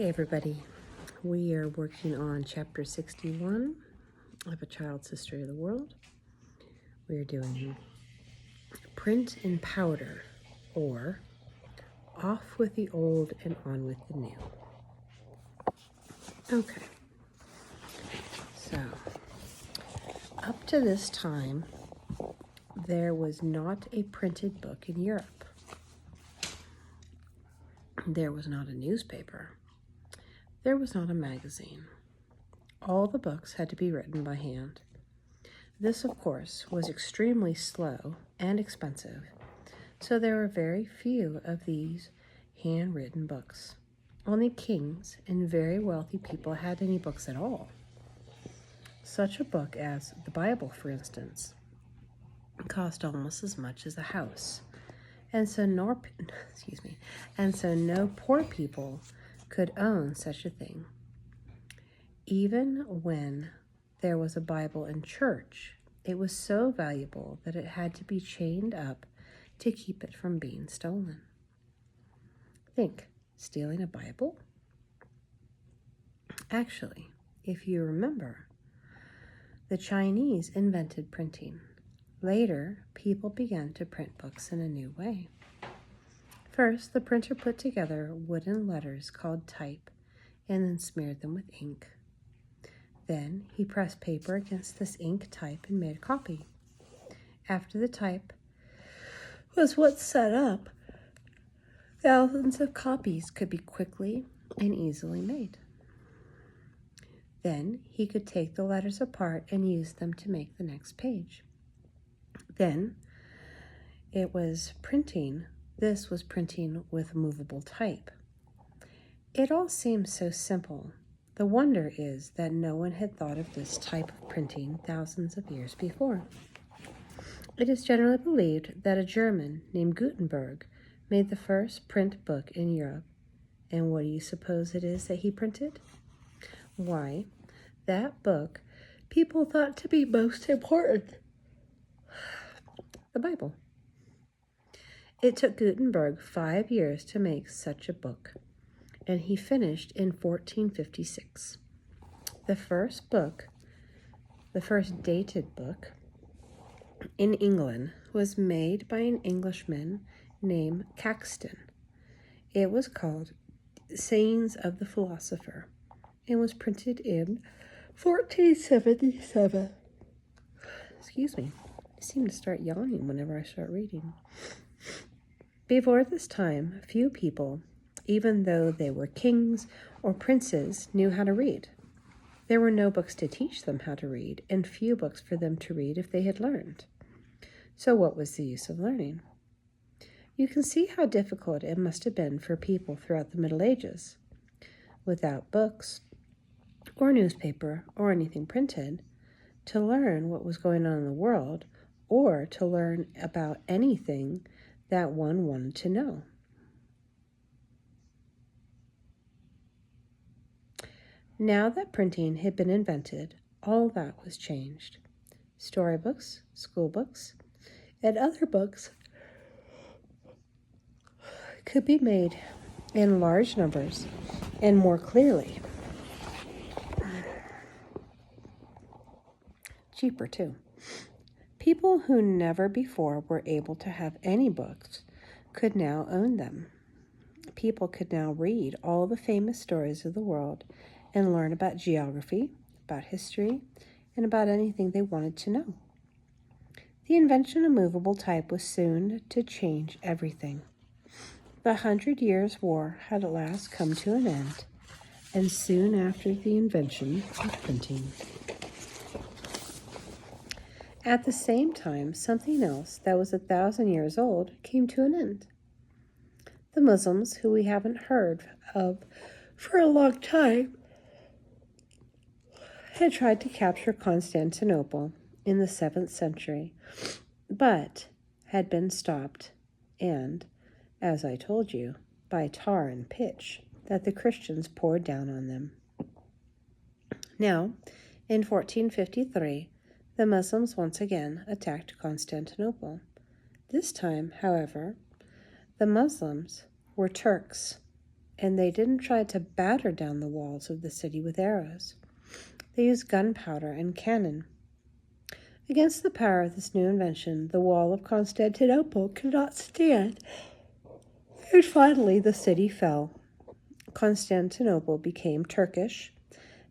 Hey everybody, we are working on chapter 61 of A Child's History of the World. We are doing print and powder, or off with the old and on with the new. Okay, so up to this time, there was not a printed book in Europe. There was not a newspaper. There was not a magazine. All the books had to be written by hand. This, of course, was extremely slow and expensive, so there were very few of these handwritten books. Only kings and very wealthy people had any books at all. Such a book as the Bible, for instance, cost almost as much as a house, and so no poor people could own such a thing. Even when there was a Bible in church, it was so valuable that it had to be chained up to keep it from being stolen. Think, stealing a Bible? Actually, if you remember, the Chinese invented printing. Later, people began to print books in a new way. First, the printer put together wooden letters called type and then smeared them with ink. Then he pressed paper against this ink type and made a copy. After the type was once set up, thousands of copies could be quickly and easily made. Then he could take the letters apart and use them to make the next page. Then it was printing. This was printing with movable type. It all seems so simple. The wonder is that no one had thought of this type of printing thousands of years before. It is generally believed that a German named Gutenberg made the first print book in Europe. And what do you suppose it is that he printed? Why, that book people thought to be most important, the Bible. It took Gutenberg 5 years to make such a book, and he finished in 1456. The first dated book in England was made by an Englishman named Caxton. It was called Sayings of the Philosopher and was printed in 1477. Excuse me, I seem to start yawning whenever I start reading. Before this time, few people, even though they were kings or princes, knew how to read. There were no books to teach them how to read, and few books for them to read if they had learned. So what was the use of learning? You can see how difficult it must have been for people throughout the Middle Ages. Without books, or newspaper, or anything printed, to learn what was going on in the world, or to learn about anything that one wanted to know. Now that printing had been invented, all that was changed. Storybooks, school books, and other books could be made in large numbers and more clearly. Cheaper too. People who never before were able to have any books could now own them. People could now read all the famous stories of the world and learn about geography, about history, and about anything they wanted to know. The invention of movable type was soon to change everything. The 100 Years' War had at last come to an end, and soon after the invention of printing. At the same time, something else that was 1,000 years old came to an end. The Muslims, who we haven't heard of for a long time, had tried to capture Constantinople in the 7th century, but had been stopped, and, as I told you, by tar and pitch that the Christians poured down on them. Now, in 1453, the Muslims once again attacked Constantinople. This time, however, the Muslims were Turks, and they didn't try to batter down the walls of the city with arrows. They used gunpowder and cannon. Against the power of this new invention, the wall of Constantinople could not stand, and finally the city fell. Constantinople became Turkish,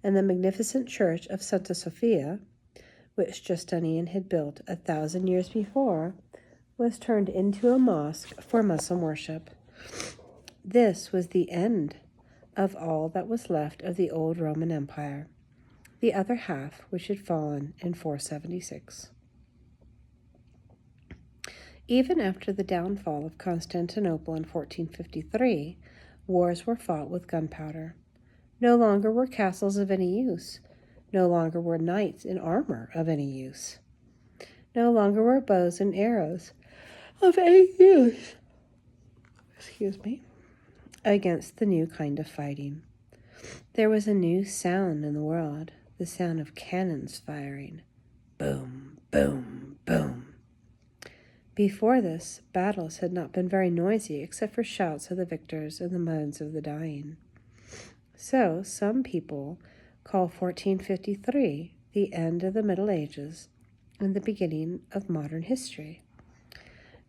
and the magnificent church of Santa Sophia, which Justinian had built 1,000 years before, was turned into a mosque for Muslim worship. This was the end of all that was left of the old Roman Empire, the other half which had fallen in 476. Even after the downfall of Constantinople in 1453, wars were fought with gunpowder. No longer were castles of any use. No longer were knights in armor of any use. No longer were bows and arrows of any use. Against the new kind of fighting. There was a new sound in the world, the sound of cannons firing. Boom, boom, boom. Before this, battles had not been very noisy except for shouts of the victors and the moans of the dying. So some people call 1453 the end of the Middle Ages and the beginning of modern history.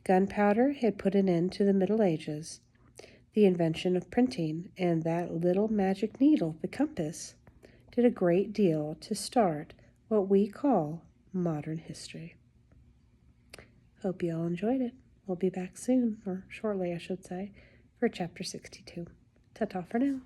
Gunpowder had put an end to the Middle Ages. The invention of printing and that little magic needle, the compass, did a great deal to start what we call modern history. Hope you all enjoyed it. We'll be back soon, or shortly I should say, for chapter 62. Ta-ta for now.